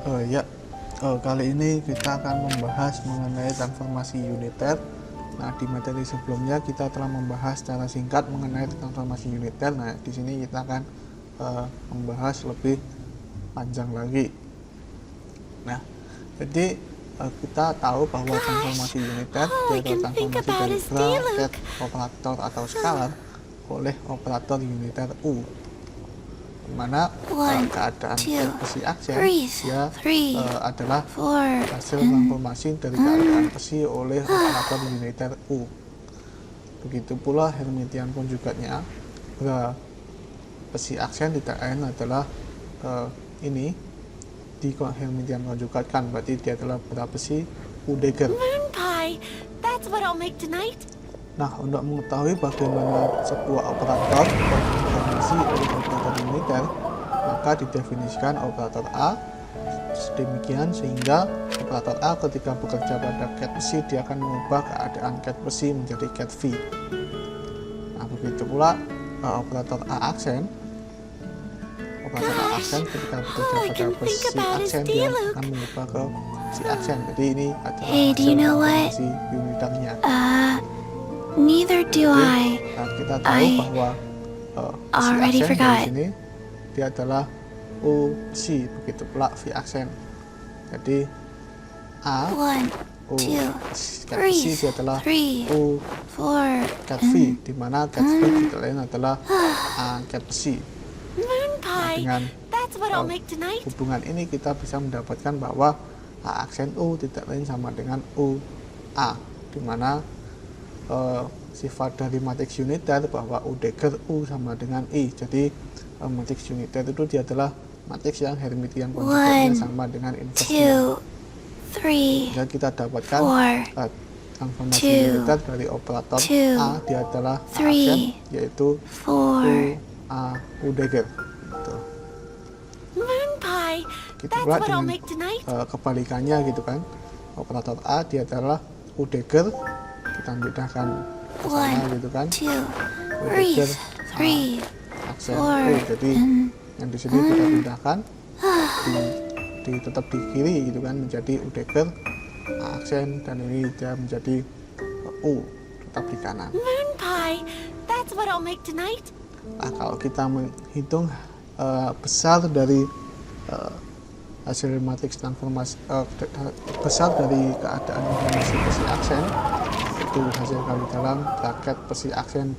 Ya, kali ini kita akan membahas mengenai transformasi uniter. Nah, di materi sebelumnya kita telah membahas secara singkat mengenai transformasi uniter. Nah, di sini kita akan membahas lebih panjang lagi. Nah, jadi kita tahu bahwa transformasi uniter yaitu transformasi dari bracket operator atau skalar oleh operator uniter U, mana keadaan besi aksen dia adalah hasil transformasi dari keadaan besi oleh operator uniter U. Begitu pula Hermitian konjugatnya, besi aksen tidak lain adalah ini di Hermitian konjugatkan, berarti dia adalah besi U-dagger. Nah, untuk mengetahui bagaimana sebuah operator terdefinisi oleh operator uniter, maka didefinisikan operator A sedemikian sehingga operator A ketika bekerja pada ket besi dia akan mengubah keadaan ket besi menjadi ket V. Nah, begitu pula operator A aksen. Operator A aksen ketika bekerja pada besi aksen dia akan mengubah ke besi aksen. Jadi ini adalah hasil transformasi uniternya. Neither do I. Kita tahu bahwa besi aksen di sini dia adalah U besi, begitu pula V aksen. Jadi A U ket besi dia adalah U ket V, di mana ket V tidak lain adalah A ket besi. Nah, dengan hubungan ini kita bisa mendapatkan bahwa A aksen U tidak lain sama dengan U A, di mana sifat dari matriks uniter bahwa U-dagger U sama dengan I. Jadi matriks uniter itu dia adalah matriks yang Hermitian konjugatnya sama dengan inversinya. Dan kita dapatkan transformasi uniter dari operator A dia adalah A aksen, yaitu U A U-dagger. Gitu pula dengan kebalikannya gitu kan, operator A dia adalah U-dagger, kita pindahkan ke sana gitu kan, U-dagger A aksen U. Jadi yang di sini kita pindahkan tetap di kiri gitu kan, menjadi U-dagger A aksen, dan ini dia menjadi U tetap di kanan. Nah, kalau kita menghitung besar dari hasil matriks transformasi, besar dari keadaan informasi besi aksen, itu hasil kali dalam bracket besi aksen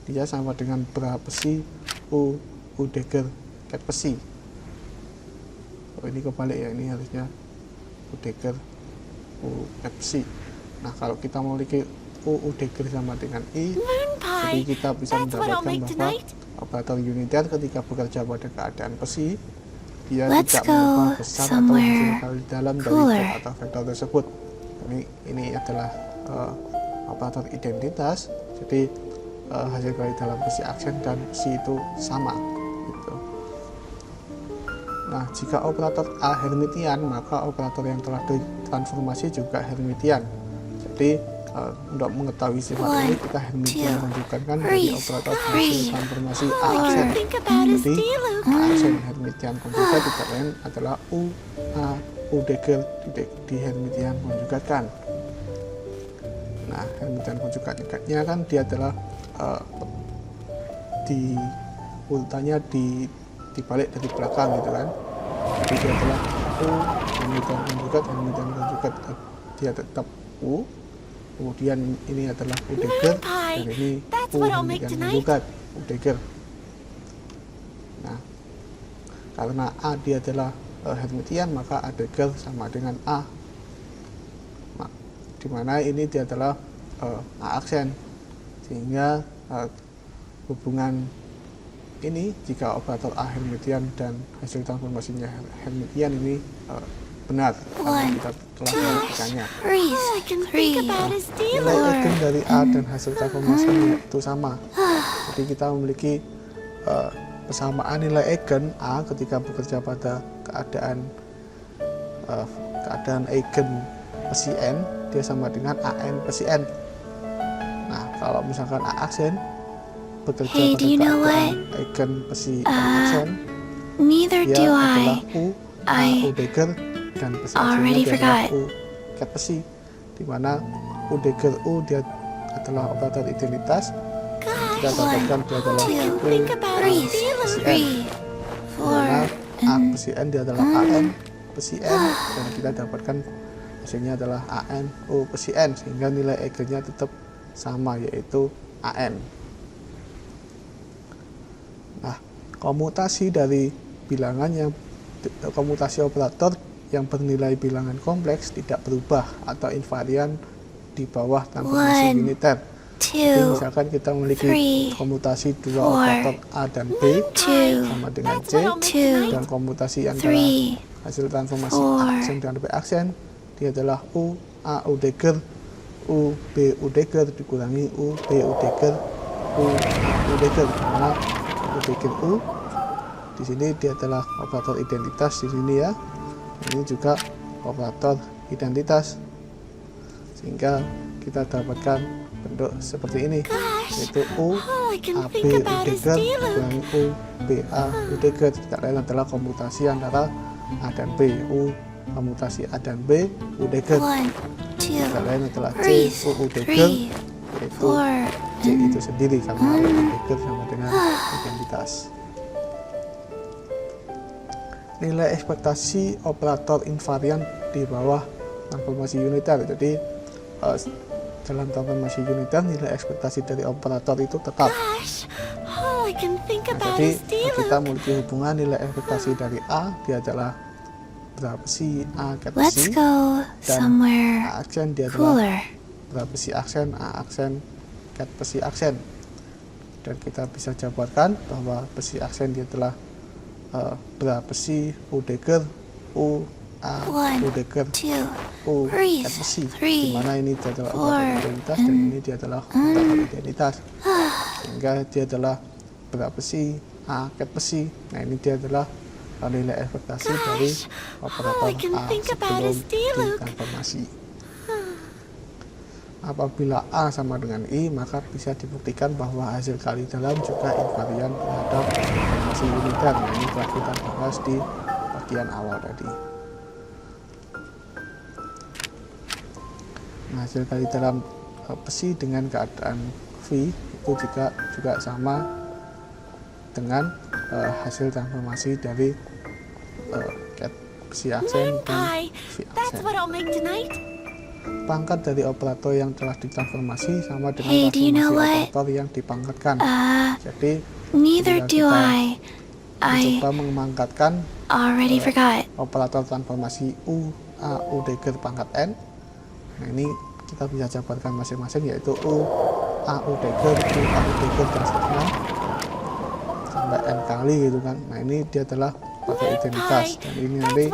dia sama dengan besi U-dagger ket besi. Ini kebalik ya, ini harusnya U-dagger U ket besi. Nah, kalau kita memiliki U-dagger sama dengan I, jadi kita bisa mendapatkan bahwa operator uniter ketika bekerja pada keadaan besi dia tidak mengubah besar atau hasil kali dalam dari ket atau vektor tersebut. Ini adalah operator identitas. Jadi hasil kali dalam besi aksen dan besi itu sama gitu. Nah, jika operator A Hermitian, maka operator yang telah ditransformasi juga Hermitian. Jadi untuk mengetahui sifat ini kita Hermitian konjugatkan dari operator hasil transformasi A aksen. Jadi A aksen Hermitian konjugat tidak lain adalah U A U-dagger di Hermitian konjugatkan. Nah, Hermitian konjugatnya kan dia adalah di urutannya dibalik dari belakang gitu kan. Jadi dia adalah U Hermitian konjugat dia tetap U. Kemudian ini adalah U-dagger dan ini U Hermitian konjugat U-dagger. Nah, karena A dia adalah Hermitian, maka A-dagger sama dengan A, dimana ini dia adalah A aksen, sehingga hubungan ini jika operator A Hermitian dan hasil transformasinya Hermitian ini benar karena kita telah melakukannya. Nilai eigen dari A dan hasil transformasinya itu sama. Jadi kita memiliki persamaan nilai eigen A ketika bekerja pada keadaan eigen besi N, dia sama dengan AN besi N. Nah, kalau misalkan A aksen bekerja pada keadaan eigen besi N aksen, Neither dia do adalah I. U, A, I U dagger, dan besi already aksennya dia adalah forgot. U cat besi, dimana U dagger U dia adalah operator identitas. Kita dapatkan dia adalah U, A, besi N, dimana A besi N dia adalah AN besi N, dan kita dapatkan hasilnya adalah AN U besi N, sehingga nilai eigennya tetap sama, yaitu AN. Nah, komutasi dari bilangan komutasi operator yang bernilai bilangan kompleks tidak berubah atau invarian di bawah transformasi uniter. Jadi misalkan kita memiliki komutasi dua operator A dan B sama dengan C, dan komutasi antara hasil transformasi aksen dan B aksen dia adalah U A U dagger U B U dagger dikurangi U B U dagger U A U dagger, dimana U dagger U di sini dia adalah operator identitas di sini ya. Ini juga operator identitas, sehingga kita dapatkan bentuk seperti ini, yaitu U A B U dagger dikurangi U B A U dagger. Tidak lain adalah komutasi antara A dan B, U komutasi A dan B U dagger. Tidak lain adalah C U dagger, yaitu C itu sendiri karena U dagger sama dengan identitas. Nilai ekspektasi operator invarian di bawah transformasi uniter. Jadi dalam transformasi uniter nilai ekspektasi dari operator itu tetap. Jadi kita memiliki hubungan nilai ekspektasi dari A dia adalah berapa sih A cat besi, dan A aksen dia adalah berapa sih aksen A aksen cat besi aksen, dan kita bisa jabarkan bahwa besi aksen dia adalah berapa sih U dagger U A U dagger U cat besi, dimana ini dia adalah operator identitas dan ini dia adalah operator identitas, sehingga dia adalah berapa sih A cat besi. Nah, ini dia adalah nilai ekspektasi dari operator A sebelum ditransformasi. Apabila A sama dengan I, maka bisa dibuktikan bahwa hasil kali dalam juga invarian terhadap transformasi uniter. Nah, ini telah kita bahas di bagian awal tadi. Nah, hasil kali dalam besi dengan keadaan V itu juga sama dengan hasil transformasi dari cat besi aksen dan V aksen. Pangkat dari operator yang telah ditransformasi sama dengan transformasi operator yang dipangkatkan. Jadi kita mencoba memangkatkan operator transformasi U A U dagger pangkat N. Nah, ini kita bisa jabarkan masing-masing, yaitu U A U dagger U A U dagger dan seterusnya sampai N kali gitu kan. Nah, ini dia adalah operator identitas, dan ini nanti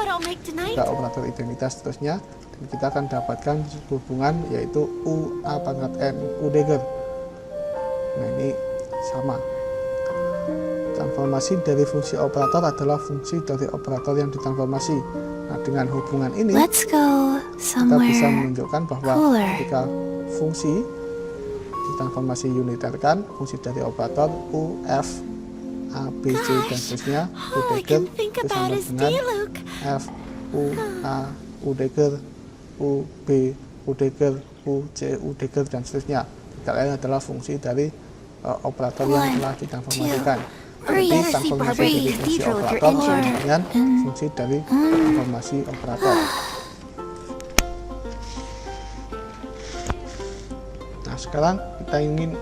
juga operator identitas seterusnya. Kita akan dapatkan hubungan yaitu U A pangkat N U dagger. Nah, ini sama. Transformasi dari fungsi operator adalah fungsi dari operator yang ditransformasi. Nah, dengan hubungan ini kita bisa menunjukkan bahwa ketika fungsi ditransformasi uniterkan, fungsi dari operator U F A B C dan seterusnya U dagger itu sama dengan F U A U dagger U B U dagger U C U dagger dan seterusnya. Tidak lain adalah fungsi dari operator yang telah ditransformasikan. Jadi transformasi dari fungsi operator sama dengan fungsi dari transformasi operator. Nah, sekarang kita ingin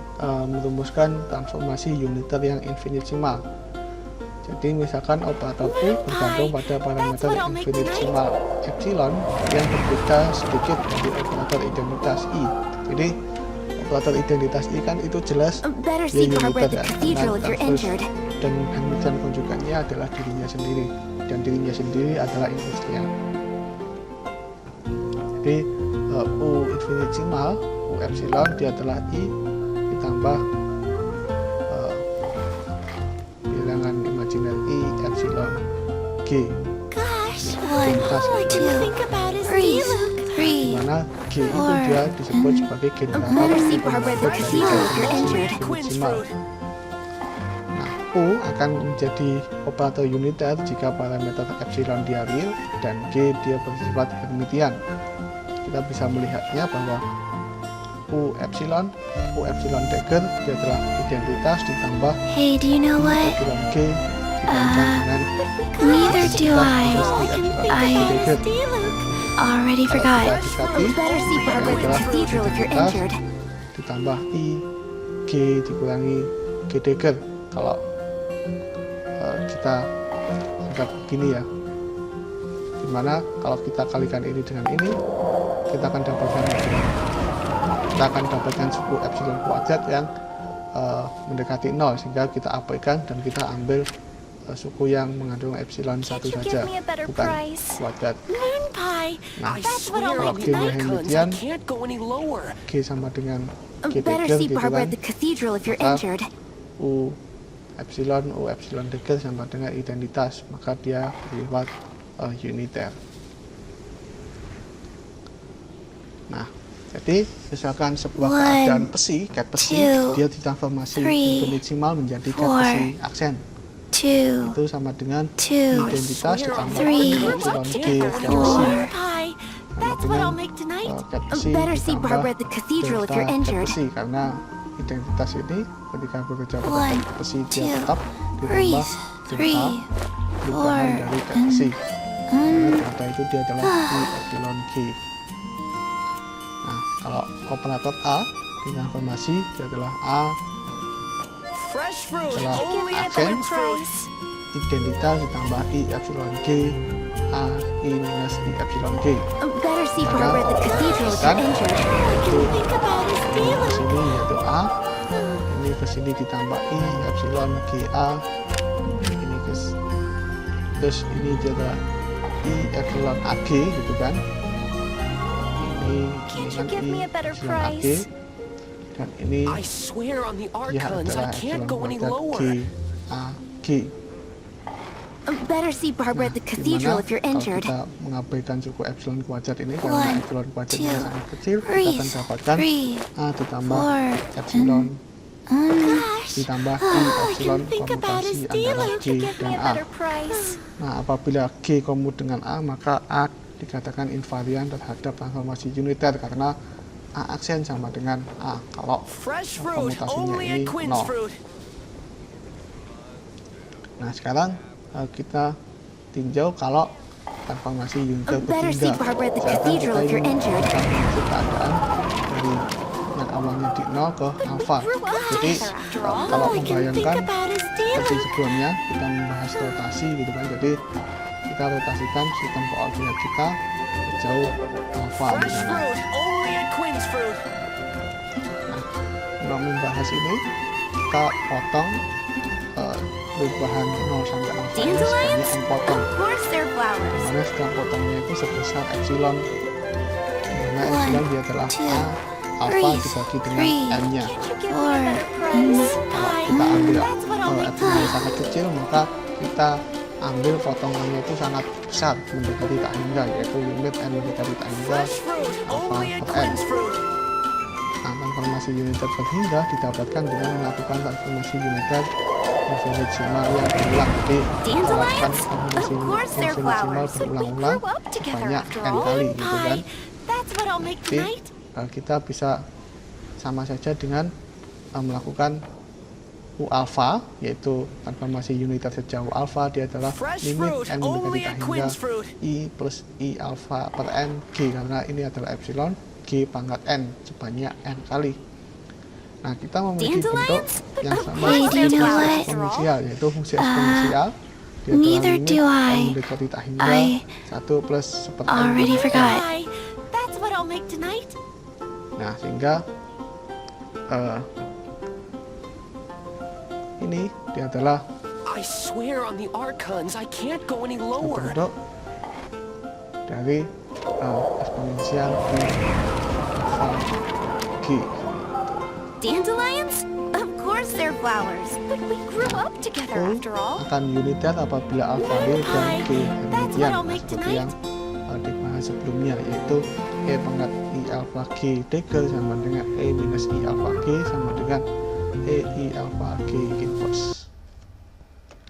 merumuskan transformasi uniter yang infinitesimal. Jadi misalkan operator U bergantung pada parameter infinitesimal epsilon yang berbeda sedikit dari operator identitas I. Jadi operator identitas I kan itu jelas dia uniter ya, dan Hamilton konjugannya adalah dirinya sendiri, dan dirinya sendiri adalah inversinya. Jadi U infinitesimal U epsilon dia adalah I ditambah bilangan imajiner I epsilon G, dimana G itu dia disebut sebagai generator infinitesimal. Nah, U U akan menjadi operator uniter jika parameter epsilon dia real dan G dia bersifat Hermitian. Kita bisa melihatnya bahwa U epsilon dagger dia adalah identitas ditambah Hey, do you know what? epsilon G ditambah dengan Neither do I. dagger. Already forgot. Better see Barbara at the cathedral if you're injured. Ditambah I G dikurangi G dagger. Kalau kita anggap begini ya, dimana kalau kita kalikan ini dengan ini, kita akan dapatkan suku epsilon kuadrat yang mendekati 0, sehingga kita abaikan dan kita ambil suku yang mengandung epsilon 1 saja, bukan kuadrat. Nah, kalau G nya Hermitian, G sama dengan G dagger gitu kan, maka U epsilon dagger sama dengan identitas, maka dia bersifat uniter. Nah, jadi misalkan sebuah keadaan besi, cat besi, dia ditransformasi infinitesimal menjadi cat besi aksen. Itu sama dengan identitas ditambah epsilon G cat besi. Sama dengan cat besi ditambah delta cat besi, karena identitas ini ketika bekerja pada cat besi dia tetap ditambah delta perubahan dari cat besi. Delta itu dia adalah I epsilon G. Nah, kalau operator A ditransformasi dia adalah A adalah aksen, identitas ditambah I epsilon G, A I minus I epsilon G. Maka kan itu ini kesini yaitu A, ini kesini ditambah I epsilon G A, ini terus ini dia adalah I epsilon AG gitu kan. Ini kan I epsilon AG, dan ini ya adalah epsilon kuadrat G A G. Better see Barbara at the cathedral if you're injured. Kalau kita mengabaikan suku epsilon kuadrat ini karena epsilon kuadratnya sangat kecil, kita akan dapatkan A ditambah epsilon ditambah I epsilon komutasi antara G dan A. Nah, apabila G komut dengan A, maka A dikatakan invarian terhadap transformasi uniter karena A aksen sama dengan A kalau komutasinya ini 0. Nah, sekarang kita tinjau kalau transformasi uniter ketiga. Misalkan kita ingin transformasi keadaan dari yang awalnya di 0 ke alpha. Jadi kalau membayangkan seperti sebelumnya kita membahas rotasi gitu kan. Jadi kita rotasikan sistem koordinat kita sejauh alpha misalnya. Nah, untuk membahas ini kita potong perubahan 0 sampai alpha ini sebanyak n potong, dimana setiap potongnya itu sebesar epsilon, dimana epsilon dia adalah A alpha dibagi dengan n nya. Kalau kita ambil epsilon sangat kecil, maka kita ambil potongannya itu sangat besar mendekati tak hingga, yaitu limit n mendekati tak hingga alpha per n. Nah, transformasi uniter terhingga didapatkan dengan melakukan transformasi uniter infinitesimal yang berulang. Jadi melakukan transformasi infinitesimal berulang-ulang banyak n kali gitu kan. Jadi kita bisa sama saja dengan melakukan U alpha, yaitu transformasi uniter sejauh alpha, dia adalah limit n mendekati tak hingga I plus I alpha per n G, karena ini adalah epsilon G pangkat n sebanyak n kali. Nah, kita memiliki bentuk yang sama seperti fungsi eksponensial, yaitu fungsi eksponensial dia adalah limit n mendekati tak hingga 1 plus seperti n. Nah, sehingga ini dia adalah bentuk dari eksponensial di alpha G. Dandelions? Of course they're flowers, but we grew up together after all. Akan uniter apabila alpha real dan G Hermitian, seperti yang dibahas sebelumnya, yaitu E pangkat I alpha G dagger sama dengan E minus I alpha G sama dengan E I alpha G inverse.